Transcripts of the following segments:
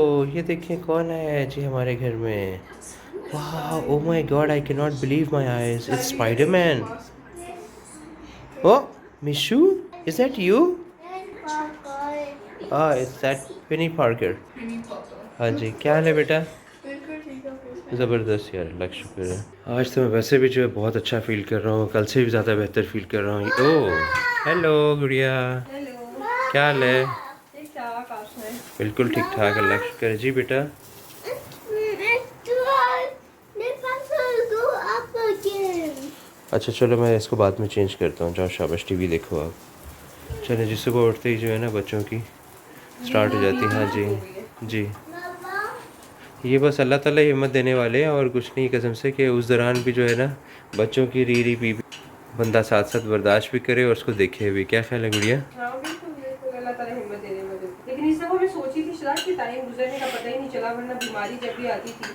तो ये देखिए कौन आया है जी हमारे घर में। वाह, oh my God, I can not believe my eyes, it's Spiderman. Oh Mishu, is that you? It's that Penny Parker. हाँ जी, क्या हाल है बेटा? ज़बरदस्त यार, अल्लाह का शुक्र है। आज तो मैं वैसे भी जो है बहुत अच्छा फ़ील कर रहा हूँ, कल से भी ज़्यादा बेहतर फ़ील कर रहा हूँ। ओह हेलो गुड़िया, हेलो। क्या हाल है? ठीक ठाक, आप सुनाएं? बिल्कुल ठीक ठाक, अल्लाह का शुक्र है जी बेटा। अच्छा चलो, मैं इसको बाद में चेंज करता हूँ। जाओ शाबाश, टीवी देखो आप। चले जी, सुबह उठते ही जो है ना बच्चों की स्टार्ट हो जाती है। हाँ जी हो गई है। जी, ये बस अल्लाह ताला ही हिम्मत देने वाले हैं और कुछ नहीं, कसम से कि उस दौरान भी जो है ना बच्चों की री री पी बंदा साथ साथ बर्दाश्त भी करे और उसको देखे भी। क्या ख्याल है गुड़िया? हाँ बिल्कुल बिल्कुल, अल्लाह ताला हिम्मत देने वाले। लेकिन इस दफा मैं सोची थी शायद कि टाइम गुजरने का पता ही नहीं चला, वरना बीमारी जब भी आती थी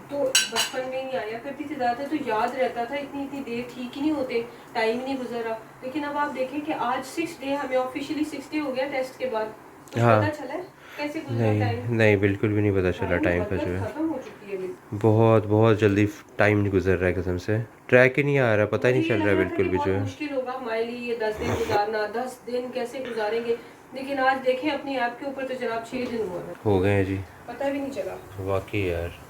तो बचपन में ही आया करती थी ज़्यादा, तो याद रहता था। इतनी इतनी देर ठीक ही नहीं होते, टाइम ही नहीं गुजरा। लेकिन अब आप देखें कि आज 6 डे, हमें ऑफिशियली 6 डे हो गया टेस्ट के बाद। कुछ पता हाँ, चला है कैसे गुजरा टाइम? नहीं नहीं, बिल्कुल भी नहीं पता चला टाइम टाइम का जो हद है। खत्म हो चुकी है बिल्कुल। बहुत बहुत जल्दी टाइम नहीं गुजर रहा है, कसम से ट्रैक ही नहीं आ रहा, पता ही मुझे नहीं ये चल लग रहा है रहा था बिल्कुल कि भी जो बहुत है। मुश्किल होगा हमारे लिए ये 10 दिन गुजारना, 10 दिन कैसे गुजारेंगे। लेकिन आज देखें अपनी ऐप के ऊपर तो जनाब 6 दिन हुआ है, हो गए हैं जी, पता भी नहीं चला। वाकई यार।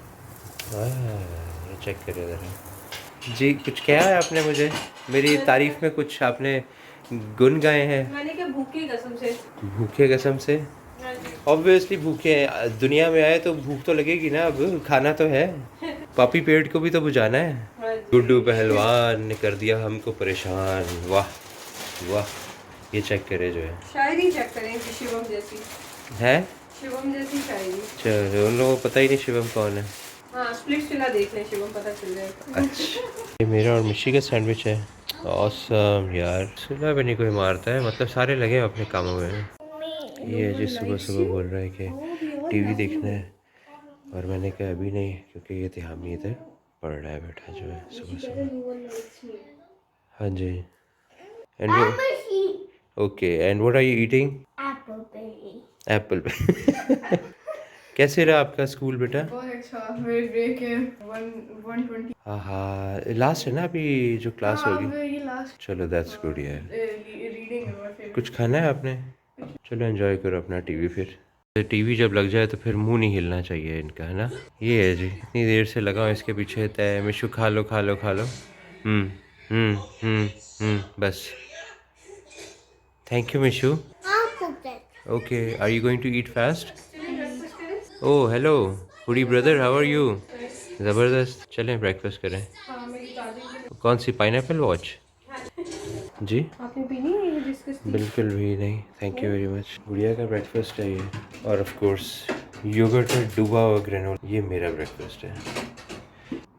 ये चेक करिए ज़रा जी, कुछ कहा है आपने मुझे? मेरी मैंने तारीफ में कुछ आपने गुन गाए हैं? मैंने क्या भूखी कसम से। भूखे कसम से? हाँ जी। ऑब्वियसली भूखे हैं, दुनिया में आए तो भूख तो लगेगी ना, अब खाना तो है। पापी पेट को भी तो बुझाना है। हाँ गुड्डू जी। पहलवान ने कर दिया हमको परेशान, वाह वाह। ये चेक करे जो है। शायरी चेक करें कि शिवम जैसी, है? शिवम जैसी शायरी। चलो, उन लोगों को पता ही नहीं शिवम कौन है। हाँ स्प्लिट फिला देख लें, शिवम पता चल जाएगा। अच्छा, ये मेरा और मिशी का सैंडविच है। ऑसम यार, सुना भी नहीं कोई मारता है, मतलब सारे लगे हैं अपने कामों में। नो ये जी वन सुबह लाइक्स सुबह यू, बोल रहा है कि oh we all TV love देखना यू। है, और मैंने कहा अभी नहीं, क्योंकि ये तिहामीद है, पढ़ रहा है बैठा जो है सुबह सुबह। No one likes me. हाँ जी। एंड वो okay, and what are you eating? Apple. कैसे रहा आपका स्कूल बेटा? बहुत अच्छा, मेरे ब्रेक है 1:20। हाँ हाँ, लास्ट है ना अभी जो क्लास हाँ होगी? अब ये लास्ट। चलो दैट्स गुड यार। रीडिंग है मेरा कुछ फेवरेट। खाना है आपने? चलो एंजॉय करो अपना टीवी फिर। टीवी जब लग जाए तो फिर मुंह नहीं हिलना चाहिए इनका, है ना? ये है जी, इतनी देर से लगा हूँ इसके पीछे। तय मिशु, खा लो खा लो खा लो। हम्म हम्म बस। Thank you Mishu. Okay, are you going to eat fast? Oh hello foodie brother, how are you? ज़बरदस्त, चलें ब्रेकफास्ट करें। हाँ मेरी दादी। कौन सी, पाइनएप्पल वॉच? जी आपने पी नहीं है ये डिस्कस थी? बिल्कुल भी नहीं, थैंक यू नहीं? Very much. गुड़िया का ब्रेकफास्ट है ये, और ऑफ कोर्स योगर्ट में डूबा हुआ ग्रेनोला, ये मेरा ब्रेकफास्ट है।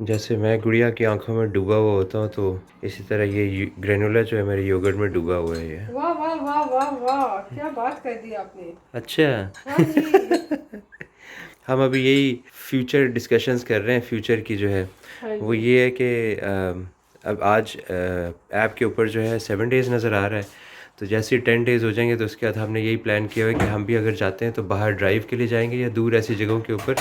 जैसे मैं गुड़िया की आंखों में डूबा हुआ होता हूँ, तो इसी तरह ये ग्रेनोला जो है मेरे योगर्ट में डूबा हुआ है ये। वाह वाह वाह वाह वाह, क्या बात कर दी आपने। अच्छा। हाँ जी। हम अभी यही फ्यूचर डिस्कशंस कर रहे हैं, फ्यूचर की जो है हाँ वो जी। ये है कि अब आज ऐप के ऊपर जो है 7 डेज़ नज़र आ रहा है। तो जैसे ही 10 डेज़ हो जाएंगे तो उसके बाद हमने यही प्लान किया हुआ है कि हम भी अगर जाते हैं तो बाहर ड्राइव के लिए जाएंगे, या दूर ऐसी जगहों के ऊपर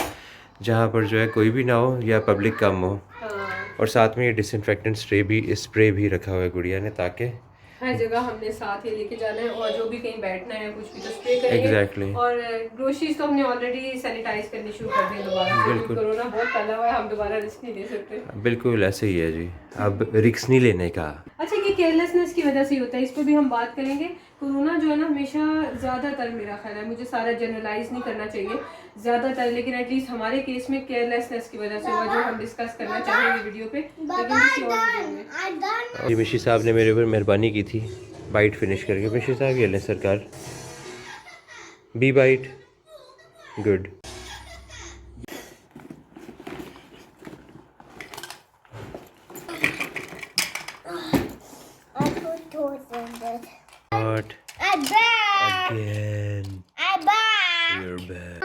जहाँ पर जो है कोई भी ना हो या पब्लिक कम हो। हाँ और साथ में ये डिसइंफेक्टेंट स्प्रे भी रखा हुआ है गुड़िया ने, ताकि हर जगह हमने साथ ही लेके जाना है, और जो भी कहीं बैठना है कुछ भी तो स्प्रे करेंगे। एग्जैक्टली और ग्रोसरीज तो हमने ऑलरेडी सैनिटाइज करनी शुरू कर दी दोबारा से, क्योंकि बिल्कुल कोरोना बहुत फैला हुआ है, हम दोबारा रिस्क नहीं ले सकते। बिल्कुल ऐसे ही है जी, अब रिक्स नहीं लेने का। अच्छा, ये केयरलेसनेस की वजह से ही होता है, इस पर भी हम बात करेंगे। कोरोना जो है ना, हमेशा ज़्यादातर, मेरा ख्याल है, मुझे सारा जनरलाइज नहीं करना चाहिए, ज़्यादातर, लेकिन एटलीस्ट हमारे केस में केयरलेसनेस की वजह से हुआ, जो हम डिस्कस करना चाहेंगे वीडियो पे, लेकिन किसी और वीडियो में। जी मिशी साहब ने मेरे ऊपर मेहरबानी की थी बाइट फिनिश करके। मिशी साहब ये लें सरकार, बी bite, good. What again? You're back.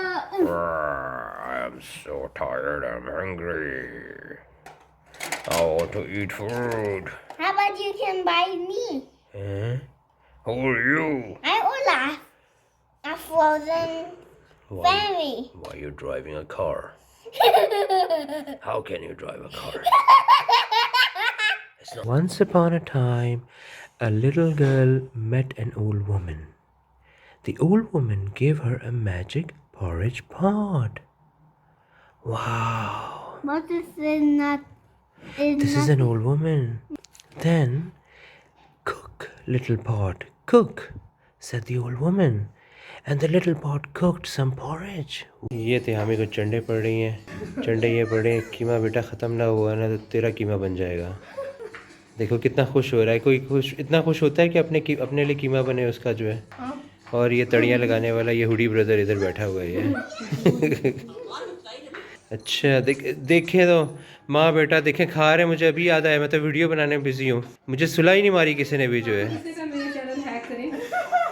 I'm so tired, I'm hungry. I want to eat food. How about you can buy me? Huh? Who are you? I'm Olaf. A frozen. Ferry. Why you driving a car? How can you drive a car? Once upon a time, a little girl met an old woman. The old woman gave her a magic porridge pot. Wow. What is in that? This is an old woman. Then, cook, little pot, cook, said the old woman. And the little pot cooked some porridge. ये थे हमें कुछ चंडे पड़ रही हैं, चंडे ये पड़ रहे हैं, कीमा बेटा ख़त्म ना हुआ ना तो तेरा कीमा बन जाएगा। देखो कितना खुश हो रहा है, कोई खुश इतना खुश होता है कि अपने लिए कीमा बने उसका जो है। और ये तड़ियाँ लगाने वाला ये हुडी ब्रदर इधर बैठा हुआ है। अच्छा देखें तो माँ बेटा देखें खा रहे, मुझे अभी याद आया, मैं तो वीडियो बनाने में बिजी हूँ, मुझे सुला ही नहीं मारी किसी ने भी जो है।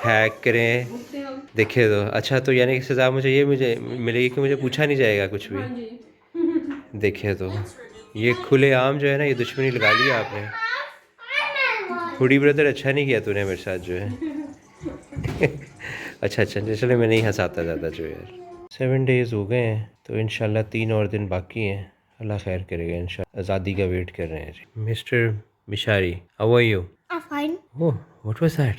हैक करें देखे तो अच्छा, तो यानी कि सज़ा मुझे मिलेगी कि मुझे पूछा नहीं जाएगा कुछ भी। देखे तो ये खुले आम जो है ना, ये दुश्मनी लगा लिया आपने। हुडी ब्रदर अच्छा नहीं किया तूने मेरे साथ जो है। अच्छा चलो मैं नहीं हंसाता ज़्यादा जो यार। 7 डेज़ हो गए हैं तो इंशाल्लाह 3 और दिन बाकी हैं, अल्लाह खैर करेगा इंशाल्लाह। आज़ादी का वेट कर रहे हैं ji. Mister Mishari, how are you? I'm fine. Oh what was that?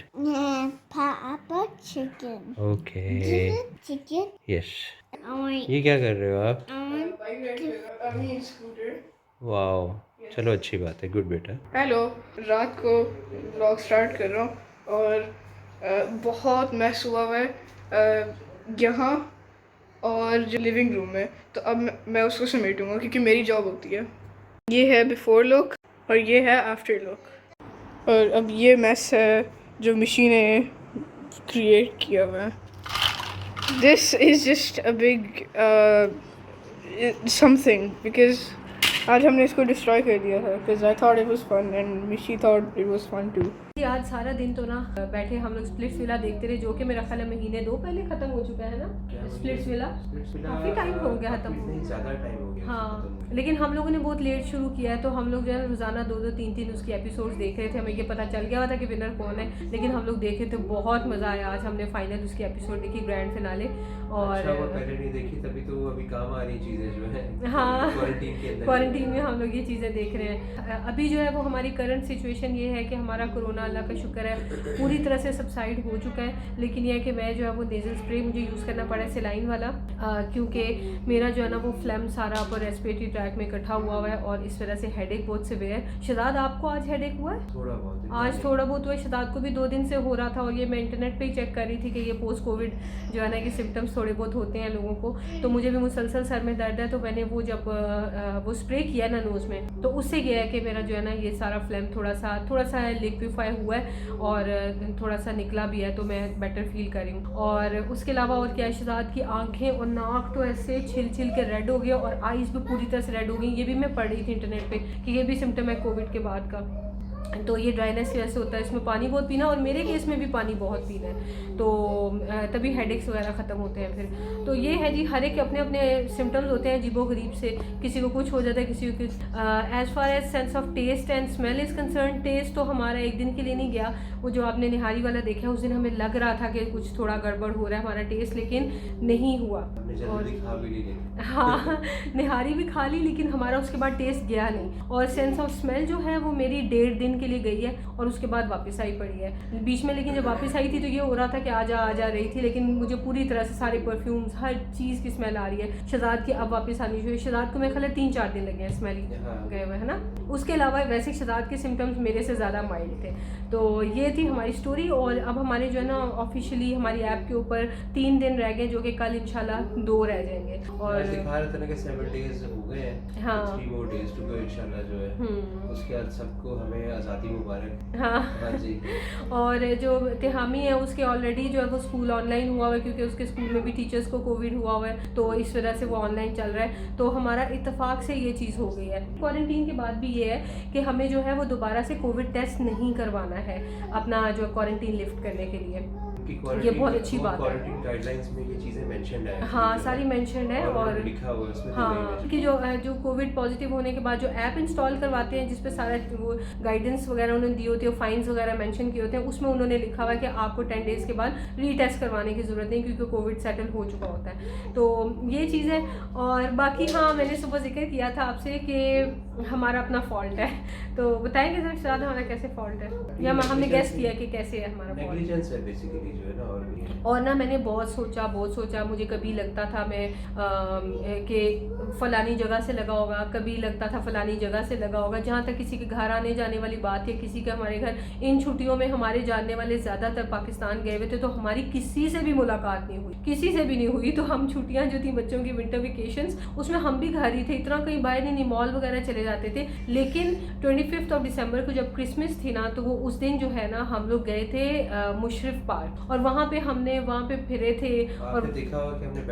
Papa chicken. Okay Chicken. Yes. I want. ये क्या कर रहे हो आप? स्कूटर। वाओ चलो अच्छी बात है, गुड बेटा। हेलो, रात को व्लॉग स्टार्ट कर रहा हूँ और बहुत मैस हुआ हुआ है यहाँ और जो लिविंग रूम में, तो अब मैं उसको समेटूंगा क्योंकि मेरी जॉब होती है। ये है बिफोर लुक और ये है आफ्टर लुक। और अब ये मैस है जो मशीन ने क्रिएट किया हुआ है। This is just a big something because आज हमने इसको डिस्ट्रॉय कर दिया था because I thought it was fun and she thought it was fun too. आज सारा दिन तो ना बैठे हम लोग स्प्लिट्स विला देखते रहे, जो कि मेरा ख्याल है महीने 2 पहले ख़त्म हो चुका है ना। स्प्लिट्स विला काफ़ी टाइम हो गया ख़त्म हो, ज़्यादा टाइम हो गया। हाँ, लेकिन हम लोगों ने बहुत लेट शुरू किया है, तो हम लोग जो है रोज़ाना 2-2 3-3 उसकी एपिसोड्स देख रहे थे। हमें ये पता चल गया था कि विनर कौन है, लेकिन हम लोग देखे थे, बहुत मज़ा आया। आज हमने फाइनल उसकी एपिसोड देखी, ग्रैंड फिनाले। और अच्छा, वो पहले नहीं देखी तभी तो अभी काम आ रही चीज़ें जो है। हाँ, क्वारंटीन के अंदर, क्वारंटीन में हम लोग ये चीज़ें देख रहे हैं। अभी जो है वो हमारी करंट सिचुएशन ये है कि हमारा कोरोना, अल्लाह का शुक्र है, पूरी तरह से सबसाइड हो चुका है। लेकिन यह है कि मैं जो है वो नेज़ल स्प्रे मुझे यूज़ करना पड़ा है सेलाइन वाला, क्योंकि मेरा जो है ना वो फ्लैम सारा पर रेस्पिरेटरी ट्रैक में इकट्ठा हुआ है और इस वजह से हेडेक बहुत सिवियर है। शदाद, आपको आज हेडेक हुआ है? थोड़ा बहुत आज थोड़ा बहुत हुआ। शदाद को भी 2 दिन से हो रहा था और ये मैं इंटरनेट पे ही चेक कर रही थी कि ये पोस्ट कोविड जो है ना कि सिम्टम्स थोड़े बहुत होते हैं लोगों को। तो मुझे भी मुसलसल सर में दर्द है, तो मैंने वो जब वो स्प्रे किया ना नोज़ में, तो उससे गया है कि मेरा जो है ना ये सारा फ्लैम थोड़ा सा लिक्विफाई हुआ है और थोड़ा सा निकला भी है, तो मैं बेटर फील कर रही हूँ। और उसके अलावा और क्या, शहजाद की आंखें और नाक तो ऐसे छिल के रेड हो गया और आइज़ भी पूरी तरह से रेड हो गई। ये भी मैं पढ़ रही थी इंटरनेट पे कि ये भी सिम्टम है कोविड के बाद का। तो ये ड्राइनेस की वजह से होता है, इसमें पानी बहुत पीना, और मेरे केस में भी पानी बहुत पीना है, तो तभी हेडेक्स वगैरह ख़त्म होते हैं फिर। तो ये है जी, हर एक के अपने अपने सिम्टम्स होते हैं अजीबो गरीब से, किसी को कुछ हो जाता है, किसी को कुछ। As far as sense of taste and smell is concern, taste तो हमारा एक दिन के लिए नहीं गया। वो जो आपने निहारी वाला देखा, उस दिन हमें लग रहा था कि कुछ थोड़ा गड़बड़ हो रहा है हमारा टेस्ट, लेकिन नहीं हुआ। और हाँ, निहारी भी खा ली, लेकिन हमारा उसके बाद टेस्ट गया नहीं। और सेंस ऑफ स्मेल जो है वो मेरी 1.5 दिन के लिए गई है और उसके बाद वापस आई पड़ी है बीच में। लेकिन जब वापस आई थी तो ये हो रहा था कि आ जा रही थी, लेकिन मुझे पूरी तरह से सारे परफ्यूम्स, हर चीज़ की स्मेल आ रही है। शहजाद की अब वापस आनी चाहिए। शहजाद को मेरे ख्याल 3-4 दिन लगे हैं स्मेल गए हुए, है ना। उसके अलावा वैसे शहजाद के सिम्टम्स मेरे से ज़्यादा माइल्ड थे। तो ये थी हमारी स्टोरी। और अब हमारे जो है ना ऑफिशियली हमारी ऐप के ऊपर 3 दिन रह गए, जो कि कल इंशाल्लाह 2 रह जाएंगे। और दिखा रहे थे ना कि 7 डेज हो गए हैं, हाँ, 3 more days to go इंशाल्लाह जो है। उसके बाद सबको हमें आज़ादी मुबारक। हाँ जी। और जो तिहामी है उसके ऑलरेडी जो है वो स्कूल ऑनलाइन हुआ हुआ है, क्योंकि उसके स्कूल में भी टीचर्स को कोविड हुआ हुआ है, तो इस वजह से वो ऑनलाइन चल रहा है। तो हमारा इत्तेफाक से ये चीज़ हो गई है। क्वारंटीन के बाद भी ये है कि हमें जो है वो दोबारा से कोविड टेस्ट नहीं करवाना है अपना जो क्वारंटीन लिफ्ट करने के लिए। ये बहुत अच्छी बात है। क्वारंटाइन गाइडलाइंस में ये चीजें मेंशन्ड है। हाँ, सारी मेंशन्ड है और लिखा हुआ है उसमें। हाँ कि जो कोविड पॉजिटिव होने के बाद जो ऐप इंस्टॉल करवाते हैं जिसपे सारा वो गाइडेंस वगैरह उन्होंने दी होती है, फाइन्स वगैरह मेंशन किए होते हैं, उसमें उन्होंने लिखा हुआ है कि आपको 10 डेज के बाद रीटेस्ट करवाने की ज़रूरत नहीं क्योंकि कोविड सेटल हो चुका होता है। तो ये चीज़ है। और बाकी हाँ, मैंने सुबह जिक्र किया था आपसे कि हमारा अपना फॉल्ट है, तो बताएंगे सर शायद हमारा कैसे फॉल्ट है, या हमने गेस किया कि कैसे है हमारा फॉल्ट। नेग्लिजेंस है बेसिकली जो है ना, और भी है। और ना मैंने बहुत सोचा, मुझे कभी लगता था मैं कि फलानी जगह से लगा होगा, कभी लगता था फलानी जगह से लगा होगा। जहाँ तक किसी के घर आने जाने वाली बात है, किसी के हमारे घर इन छुट्टियों में हमारे जानने वाले ज़्यादातर पाकिस्तान गए हुए थे, तो हमारी किसी से भी मुलाकात नहीं हुई, किसी से भी नहीं हुई। तो हम छुट्टियाँ जो थी बच्चों की विंटर वेकेशंस, उसमें हम भी घर ही थे, इतना कहीं बाहर नहीं, मॉल वगैरह चले जाते थे। लेकिन 25 दिसंबर को जब क्रिसमस थी ना, तो वो उस दिन जो है ना हम लोग गए थे मुशर्रफ पार्क, और वहाँ पे फिरे थे और देखा होगा कि हमने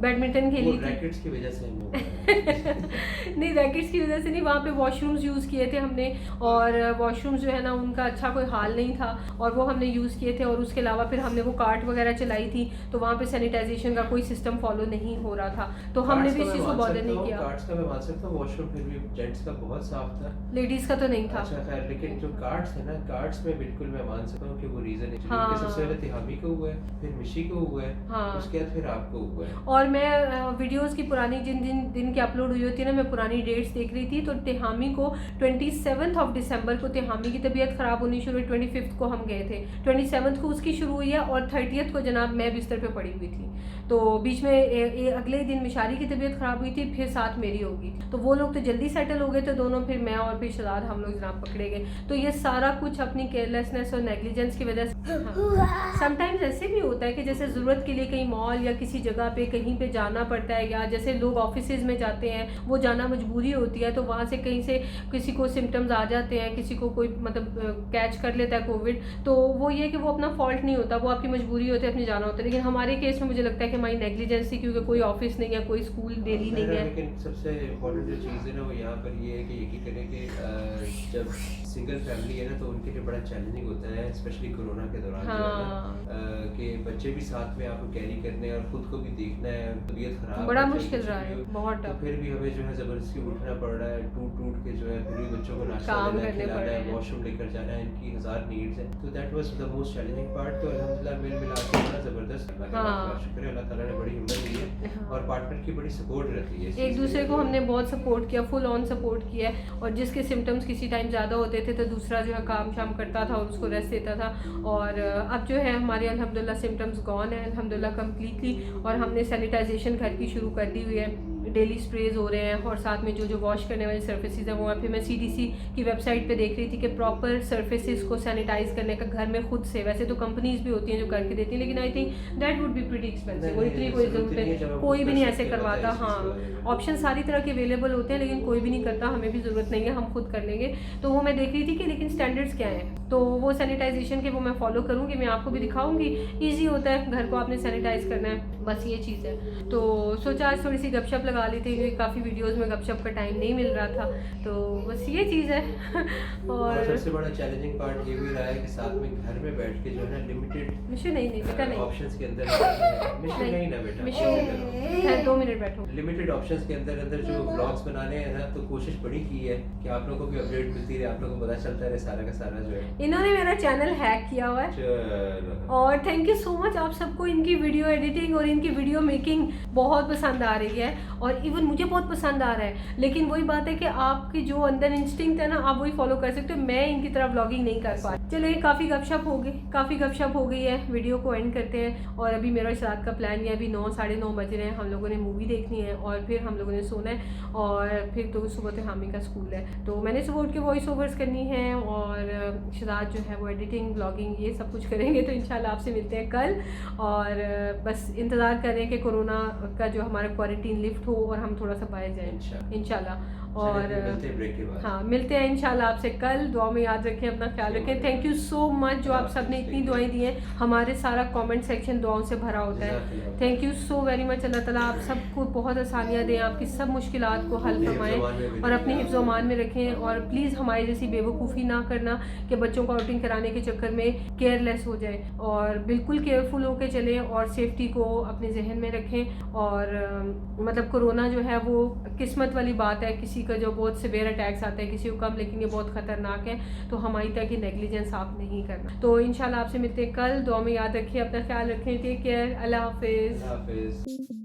बैडमिंटन खेली थी। रैकेट्स की वजह से हम लोग नहीं, रैकेट्स की वजह से नहीं, वहाँ पे वॉशरूम्स यूज़ किए थे हमने, और वॉशरूम्स जो है ना उनका अच्छा कोई हाल नहीं था, और वो हमने यूज़ किए थे। और उसके अलावा फिर हमने वो कार्ट वगैरह चलाई थी, तो वहाँ पे सैनिटाइजेशन का कोई सिस्टम फॉलो नहीं हो रहा था, तो हमने भी इस चीज़ को बॉदर नहीं किया। कार्ट्स का मैं मान सकता हूँ, वॉशरूम फिर भी जेंट्स का बहुत साफ था, लेडीज़ का तो नहीं था। अच्छा खैर, लेकिन जो कार्ट्स है ना, कार्ट्स में बिल्कुल मैं मान सकता हूँ कि वो रीजन है। हाँ। सबसे पहले तिहामी को हुआ है, फिर मिशी को हुआ है, हाँ। उसके बाद फिर आपको हुआ है। और मैं वीडियोस की पुरानी जिन दिन की अपलोड हुई होती है ना, मैं पुरानी डेट्स देख रही थी, तो तिहामी को 27 दिसंबर को तिहामी की तबीयत ख़राब होनी शुरू हुई। 25 को हम गए थे, 27 को उसकी शुरू हुई है, और 30 को जनाब मैं बिस्तर पे पड़ी हुई थी। तो बीच में अगले दिन मिशारी की तबीयत ख़राब हुई थी, फिर साथ मेरी होगी, तो वो लोग तो जल्दी सेटल हो गए थे दोनों, फिर मैं और फिर शदाद हम लोग जनाब पकड़े गए। तो ये सारा कुछ अपनी केयरलेसनेस और नेग्लिजेंस की वजह से। हाँ। समटाइम्स ऐसे भी होता है कि जैसे ज़रूरत के लिए कहीं मॉल या किसी जगह पे कहीं पे जाना पड़ता है, या जैसे लोग ऑफिसेज में जाते हैं, वो जाना मजबूरी होती है, तो वहाँ से कहीं से किसी को सिम्टम्स आ जाते हैं, किसी को कोई मतलब कैच कर लेता है कोविड, तो वो ये कि वो अपना फॉल्ट नहीं होता, वो आपकी मजबूरी होती है, अपनी जाना होता है। लेकिन हमारे केस में मुझे लगता है कि हमारी नेग्लिजेंस थी, क्योंकि कोई ऑफिस नहीं है, कोई स्कूल डेली नहीं है। लेकिन सबसे इम्पोर्टेंट जो चीज़ है ना वो यहाँ पर ये है कि यकीन करें कि जब सिंगल फैमिली है ना, तो उनके लिए बड़ा चैलेंजिंग होता है, स्पेशली कोरोना के दौरान। हाँ। कि बच्चे भी साथ में आपको कैरी करने हैं और खुद को भी देखना है, तबीयत खराब, बड़ा मुश्किल रहा है, बहुत तो फिर भी हमें जो है जबरदस्ती उठना पड़ रहा है, टूट के जो है फिर भी बच्चों को नाश्ता देना, खिलाना है, वॉशरूम लेकर जाना है, इनकी 1000 नीड्स है। तो that was the most challenging part. तो अल्हम्दुलिल्लाह मिला के बड़ा जबरदस्त शुक्र है, अल्लाह ताला ने बड़ी हिम्मत दी है और पार्टनर की बड़ी सपोर्ट रहती है। एक दूसरे को हमने बहुत सपोर्ट किया, फुल ऑन सपोर्ट किया, और जिसके सिम्टम्स किसी टाइम ज़्यादा होते थे तो दूसरा जो है काम शाम करता था और उसको रेस्ट देता था। और अब जो है हमारे अल्हम्दुलिल्लाह सिम्टम्स गॉन है अल्हम्दुलिल्लाह कम्प्लीटली, और हमने सैनिटाइजेशन घर की शुरू कर दी हुई है, डेली स्प्रेज हो रहे हैं, और साथ में जो वॉश करने वाली सर्फेसिस हैं वो हैं। फिर मैं CDC की वेबसाइट पे देख रही थी कि प्रॉपर सर्फेसिस को सैनिटाइज करने का घर में खुद से, वैसे तो कंपनीज भी होती हैं जो करके देती हैं, लेकिन I think that would be pretty expensive, वो इतनी कोई ज़रूरत है, कोई भी नहीं ऐसे करवाता। हाँ, ऑप्शन सारी तरह के अवेलेबल होते हैं, लेकिन कोई भी नहीं करता, हमें भी ज़रूरत नहीं है, हम खुद कर लेंगे। तो वो मैं देख रही थी कि लेकिन स्टैंडर्ड्स क्या हैं, तो वो सैनिटाइजेशन के वो मैं फॉलो करूँगी, मैं आपको भी दिखाऊँगी। ईजी होता है, घर को आपने सैनिटाइज करना है, बस ये चीज़ है। तो सोचा आज थोड़ी सी गपशप लगा ली थी, क्योंकि काफ़ी वीडियोस में गपशप का टाइम नहीं मिल रहा था, तो बस ये चीज़ है। और सबसे बड़ा चैलेंजिंग पार्ट ये भी रहा है कि साथ में घर में बैठ के जो है ना लिमिटेड मिशू नहीं बेटा नहीं, ऑप्शंस के अंदर मिशू नहीं ना बेटा, मिशू खैर 2 मिनट बैठो। लिमिटेड ऑप्शंस के अंदर जो व्लॉग्स बनाने हैं ना, तो कोशिश बड़ी की है कि आप लोगों को भी अपडेट मिलती रहे, आप लोगों को पता चलता रहे सारा का सारा जो है। इन्होंने मेरा चैनल हैक किया हुआ है, और थैंक यू सो मच आप सबको। इनकी वीडियो एडिटिंग और इनकी वीडियो मेकिंग बहुत पसंद आ रही है, और इवन मुझे बहुत पसंद आ रहा है, लेकिन वही बात है कि आपकी जो अंदर इंस्टिंक्ट है ना, आप वही फॉलो कर सकते हो, मैं इनकी तरह व्लॉगिंग नहीं कर पा। चलिए काफ़ी गपशप हो गई है, वीडियो को एंड करते हैं। और अभी मेरा इस रात का प्लान ये, अभी 9 साढ़े 9 बज रहे हैं, हम लोगों ने मूवी देखनी है और फिर हम लोगों ने सोना है, और फिर तो सुबह तो हामी का स्कूल है, तो मैंने सुबह उठ के वॉइस ओवर्स करनी है, और शराद जो है वो एडिटिंग ब्लॉगिंग ये सब कुछ करेंगे। तो इंशाल्लाह आपसे मिलते हैं कल, और बस इंतज़ार करें कि कोरोना का जो हमारा क्वारंटीन लिफ्ट हो और हम थोड़ा सा बाहर जाएँ इंशाल्लाह। और मिलते हैं ब्रेक के बाद। हाँ, मिलते हैं इंशाल्लाह आपसे कल। दुआ में याद रखें, अपना ख्याल रखें। थैंक यू सो मच जो आप सब ने इतनी दुआएं दी हैं। हमारे सारा कमेंट सेक्शन दुआओं से भरा होता है। Thank you so very much. अल्लाह ताला आप सबको बहुत आसानियाँ दें, आपकी सब मुश्किलात को हल फरमाएं और अपने हिफ्ज़ व अमान में रखें। और प्लीज़ हमारी जैसी बेवकूफ़ी ना करना कि बच्चों को आउटिंग कराने के चक्कर में केयरलेस हो जाए, और बिल्कुल केयरफुल होकर चलें और सेफ्टी को अपने जहन में रखें। और मतलब कोरोना जो है वो किस्मत वाली बात है, किसी का जो बहुत सिवियर अटैक्स आता है, किसी को कम, लेकिन ये बहुत ख़तरनाक है। तो हमारी तक की नेग्लिजेंस आप नहीं करना। तो इंशाल्लाह आपसे मिलते हैं कल। दुआ में याद रखिए, अपना ख्याल रखें। Take care. अल्लाह हाफिज़।